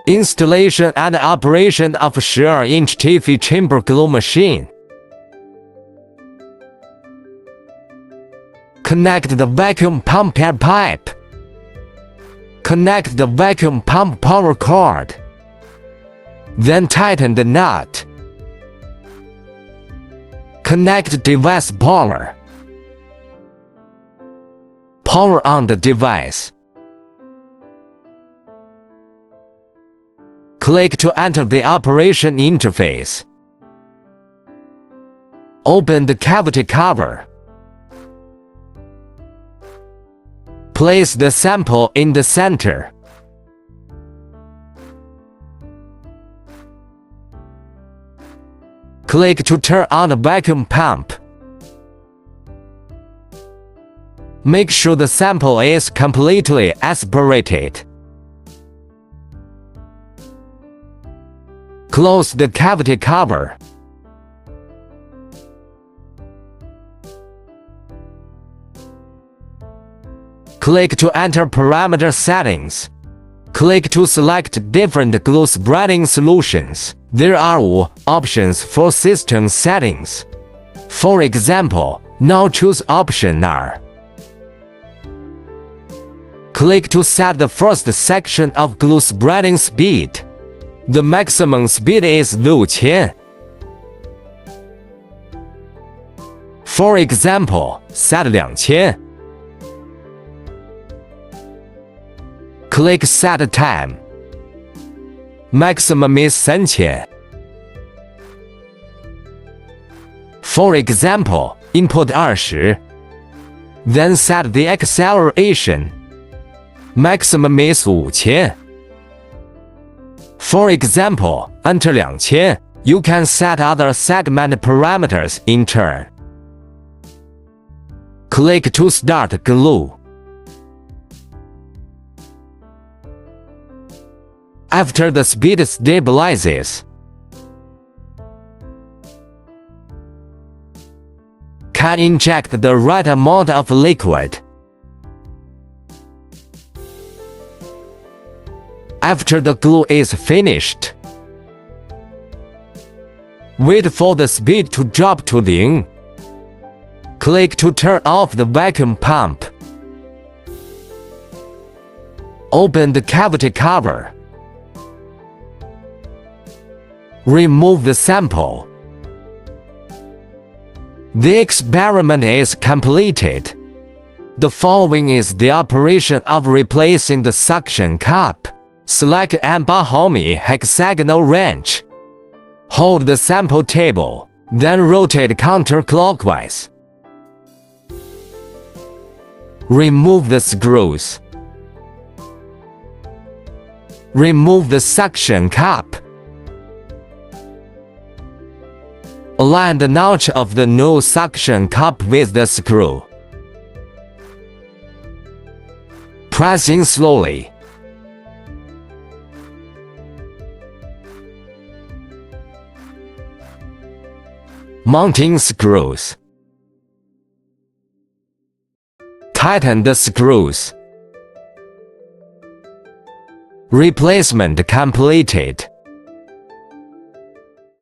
Installation and operation of 12-inch PTFE chamber glue machine. Connect the vacuum pump air pipe. Connect the vacuum pump power cord. Then tighten the nut. Connect device power. Power on the device. Click to enter the operation interface. Open the cavity cover. Place the sample in the center. Click to turn on the vacuum pump. Make sure the sample is completely aspirated. Close the cavity cover. Click to enter parameter settings. Click to select different glue spreading solutions. There are options for system settings. For example, now choose option R. Click to set the first section of glue spreading speed. The maximum speed is 6000. For example, set 2000. Click Set Time. Maximum is 3000. For example, input 20. Then set the acceleration. Maximum is 5000. For example, enter 2000. You can set other segment parameters in turn. Click to start glue. After the speed stabilizes, can inject the right amount of liquid. After the glue is finished, wait for the speed to drop to 0. Click to turn off the vacuum pump. Open the cavity cover. Remove the sample. The experiment is completed. The following is the operation of replacing the suction cup. Select an 8mm hexagonal wrench. Hold the sample table, then rotate counterclockwise. Remove the screws. Remove the suction cup. Align the notch of the new suction cup with the screw. Pressing slowly. Mounting screws. Tighten the screws. Replacement completed.